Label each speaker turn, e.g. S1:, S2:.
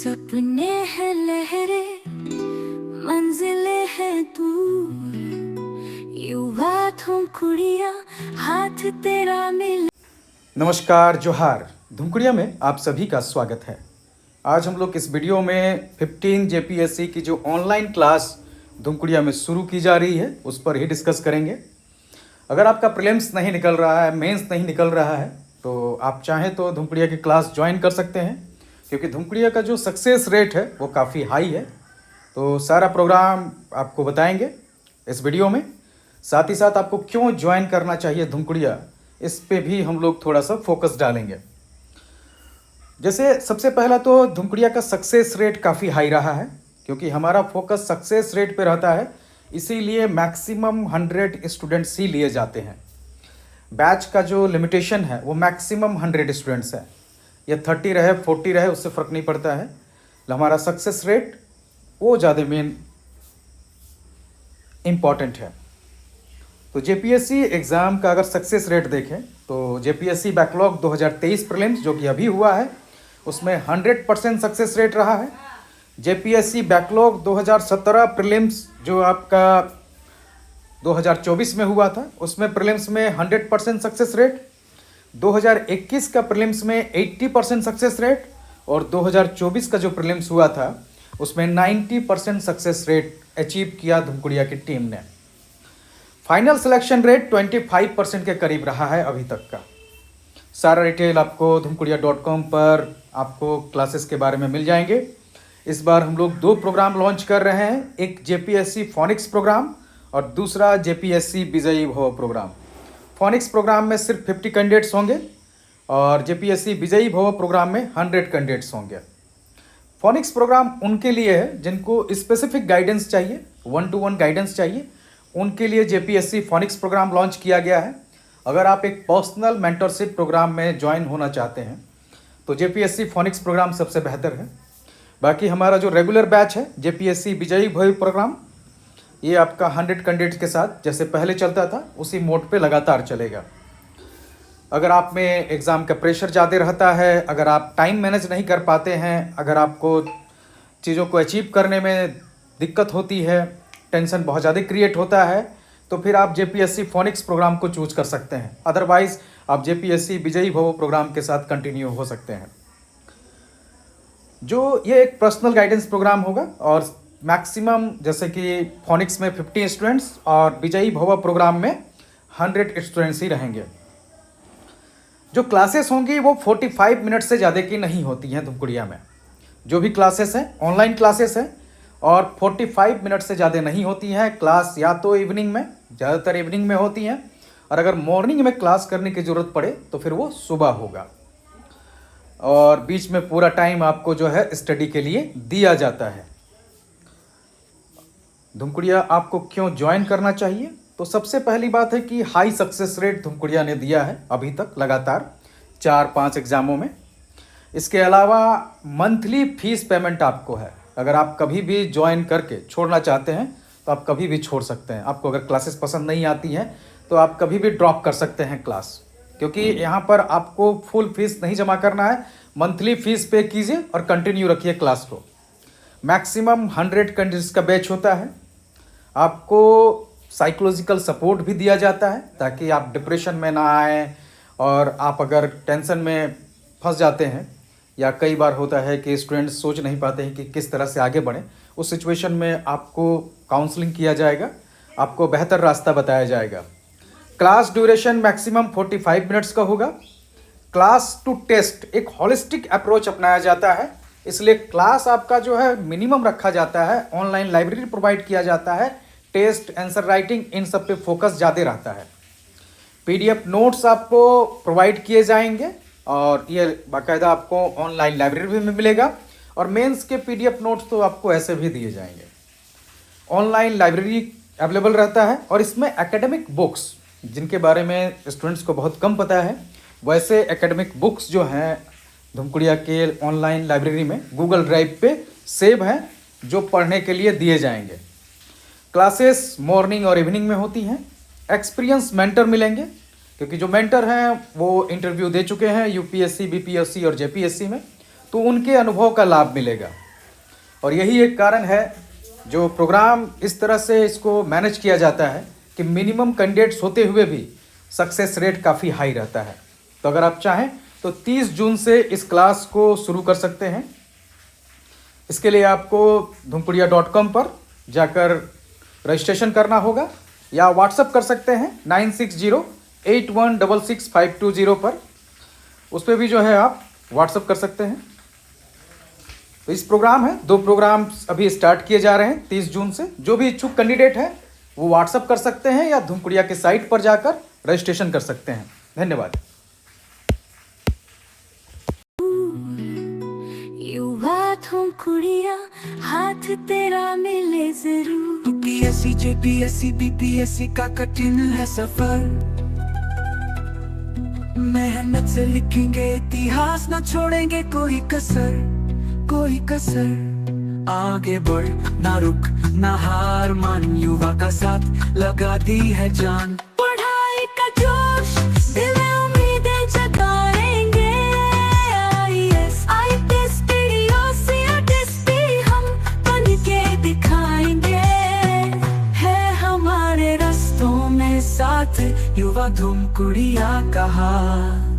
S1: सपने हैं लहरे, मंजिले हैं दूर, युवा धुमकुड़िया हाथ तेरा मिल।
S2: नमस्कार, जोहार। धुमकुड़िया में आप सभी का स्वागत है। आज हम लोग इस वीडियो में 15 जेपीएससी की जो ऑनलाइन क्लास धुमकुड़िया में शुरू की जा रही है उस पर ही डिस्कस करेंगे। अगर आपका प्रीलिम्स नहीं निकल रहा है, मेंस नहीं निकल रहा है, तो आप चाहें तो धुमकुड़िया की क्लास ज्वाइन कर सकते हैं, क्योंकि धुमकुड़िया का जो सक्सेस रेट है वो काफ़ी हाई है। तो सारा प्रोग्राम आपको बताएंगे इस वीडियो में। साथ ही साथ आपको क्यों ज्वाइन करना चाहिए धुमकुड़िया, इस पे भी हम लोग थोड़ा सा फोकस डालेंगे। जैसे सबसे पहला तो धुमकुड़िया का सक्सेस रेट काफ़ी हाई रहा है, क्योंकि हमारा फोकस सक्सेस रेट पे रहता है, इसीलिए मैक्सिमम 100 स्टूडेंट्स ही लिए जाते हैं। बैच का जो लिमिटेशन है वो मैक्सिमम 100 स्टूडेंट्स है। ये 30 रहे 40 रहे उससे फ़र्क नहीं पड़ता है। हमारा सक्सेस रेट वो ज़्यादा मेन इम्पॉर्टेंट है। तो जेपीएससी एग्ज़ाम का अगर सक्सेस रेट देखें तो जेपीएससी बैकलॉग 2023 प्रीलिम्स जो कि अभी हुआ है उसमें 100% सक्सेस रेट रहा है। जेपीएससी बैकलॉग 2017 प्रीलिम्स जो आपका 2024 में हुआ था उसमें प्रीलिम्स में 100% सक्सेस रेट, 2021 का प्रीलिम्स में 80% सक्सेस रेट और 2024 का जो प्रीलिम्स हुआ था उसमें 90% सक्सेस रेट अचीव किया धुमकुड़िया की टीम ने। फाइनल सिलेक्शन रेट 25% के करीब रहा है अभी तक का। सारा डिटेल आपको dhumkudiya.com पर आपको क्लासेस के बारे में मिल जाएंगे। इस बार हम लोग 2 प्रोग्राम लॉन्च कर रहे हैं, एक जेपीएससी फोनिक्स प्रोग्राम और दूसरा जेपीएससी विजयी भव प्रोग्राम। फोनिक्स प्रोग्राम में सिर्फ 50 कैंडिडेट्स होंगे और जेपीएससी विजयी भव प्रोग्राम में 100 कैंडिडेट्स होंगे। फोनिक्स प्रोग्राम उनके लिए है जिनको स्पेसिफिक गाइडेंस चाहिए, 1-to-1 गाइडेंस चाहिए, उनके लिए जेपीएससी फोनिक्स प्रोग्राम लॉन्च किया गया है। अगर आप एक पर्सनल मेंटरशिप प्रोग्राम में ज्वाइन होना चाहते हैं तो जेपीएससी फोनिक्स प्रोग्राम सबसे बेहतर है। बाकी हमारा जो रेगुलर बैच है जेपीएससी विजयी भव प्रोग्राम, ये आपका 100 कैंडिडेट्स के साथ जैसे पहले चलता था उसी मोड पे लगातार चलेगा। अगर आप में एग्ज़ाम का प्रेशर ज़्यादा रहता है, अगर आप टाइम मैनेज नहीं कर पाते हैं, अगर आपको चीज़ों को अचीव करने में दिक्कत होती है, टेंशन बहुत ज़्यादा क्रिएट होता है, तो फिर आप जेपीएससी फोनिक्स प्रोग्राम को चूज कर सकते हैं। अदरवाइज़ आप जेपीएससी विजयी भव प्रोग्राम के साथ कंटिन्यू हो सकते हैं। जो ये एक पर्सनल गाइडेंस प्रोग्राम होगा और मैक्सिमम जैसे कि फोनिक्स में 50 स्टूडेंट्स और विजयी भव प्रोग्राम में 100 स्टूडेंट्स ही रहेंगे। जो क्लासेस होंगी वो 45 मिनट से ज़्यादा की नहीं होती हैं धुमकुड़िया में। जो भी क्लासेस हैं ऑनलाइन क्लासेस हैं और 45 मिनट से ज़्यादा नहीं होती हैं। क्लास या तो इवनिंग में, ज़्यादातर इवनिंग में होती हैं, और अगर मॉर्निंग में क्लास करने की ज़रूरत पड़े तो फिर वो सुबह होगा। और बीच में पूरा टाइम आपको जो है स्टडी के लिए दिया जाता है। धुमकुड़िया आपको क्यों ज्वाइन करना चाहिए, तो सबसे पहली बात है कि हाई सक्सेस रेट धुमकुड़िया ने दिया है अभी तक लगातार 4-5 एग्ज़ामों में। इसके अलावा मंथली फीस पेमेंट आपको है। अगर आप कभी भी ज्वाइन करके छोड़ना चाहते हैं तो आप कभी भी छोड़ सकते हैं। आपको अगर क्लासेस पसंद नहीं आती हैं तो आप कभी भी ड्रॉप कर सकते हैं क्लास, क्योंकि यहाँ पर आपको फुल फीस नहीं जमा करना है। मंथली फीस पे कीजिए और कंटिन्यू रखिए क्लास को। मैक्सिमम 100 कैंडिडेट्स का बैच होता है। आपको साइकोलॉजिकल सपोर्ट भी दिया जाता है ताकि आप डिप्रेशन में ना आए, और आप अगर टेंशन में फंस जाते हैं या कई बार होता है कि स्टूडेंट्स सोच नहीं पाते हैं कि किस तरह से आगे बढ़ें, उस सिचुएशन में आपको काउंसलिंग किया जाएगा, आपको बेहतर रास्ता बताया जाएगा। क्लास ड्यूरेशन मैक्सिमम 45 मिनट्स का होगा। क्लास टू टेस्ट एक हॉलिस्टिक अप्रोच अपनाया जाता है, इसलिए क्लास आपका जो है मिनिमम रखा जाता है। ऑनलाइन लाइब्रेरी प्रोवाइड किया जाता है, टेस्ट, आंसर राइटिंग, इन सब पे फोकस ज़्यादा रहता है। पीडीएफ नोट्स आपको प्रोवाइड किए जाएंगे और ये बाकायदा आपको ऑनलाइन लाइब्रेरी में मिलेगा, और मेंस के पीडीएफ नोट्स तो आपको ऐसे भी दिए जाएंगे। ऑनलाइन लाइब्रेरी अवेलेबल रहता है और इसमें एकेडमिक बुक्स, जिनके बारे में स्टूडेंट्स को बहुत कम पता है, वैसे एकेडमिक बुक्स जो हैं धुमकुड़िया के ऑनलाइन लाइब्रेरी में गूगल ड्राइव पे सेव हैं, जो पढ़ने के लिए दिए जाएंगे। क्लासेस मॉर्निंग और इवनिंग में होती हैं। एक्सपीरियंस मेंटर मिलेंगे, क्योंकि जो मेंटर हैं वो इंटरव्यू दे चुके हैं यूपीएससी, बीपीएससी और जेपीएससी में, तो उनके अनुभव का लाभ मिलेगा। और यही एक कारण है जो प्रोग्राम इस तरह से इसको मैनेज किया जाता है कि मिनिमम कैंडिडेट्स होते हुए भी सक्सेस रेट काफ़ी हाई रहता है। तो अगर आप चाहें तो 30 जून से इस क्लास को शुरू कर सकते हैं। इसके लिए आपको dhumkudiya.com पर जाकर रजिस्ट्रेशन करना होगा या व्हाट्सअप कर सकते हैं 9608166520 पर। उस पर भी जो है आप व्हाट्सअप कर सकते हैं। तो इस प्रोग्राम है, 2 प्रोग्राम अभी स्टार्ट किए जा रहे हैं 30 जून से। जो भी इच्छुक कैंडिडेट है वो व्हाट्सअप कर सकते हैं या धुमकुड़िया के साइट पर जाकर रजिस्ट्रेशन कर सकते हैं। धन्यवाद।
S1: युवा धुमकुड़िया, हाथ तेरा मिले जरूर।
S3: यूपीएससी जेपीएससी बीपीएससी का कठिन है सफर, मेहनत से लिखेंगे इतिहास, न छोड़ेंगे कोई कसर, कोई कसर। आगे बढ़ ना रुक ना हार मान, युवा का साथ लगा दी है जान।
S1: पढ़ाई का जोश दिल में उम्मीदें जगाएंगे, आईएएस आईपीएस पीडीओसी हम बन के दिखाएंगे। है हमारे रास्तों में साथ युवा धुमकुड़िया का हाथ।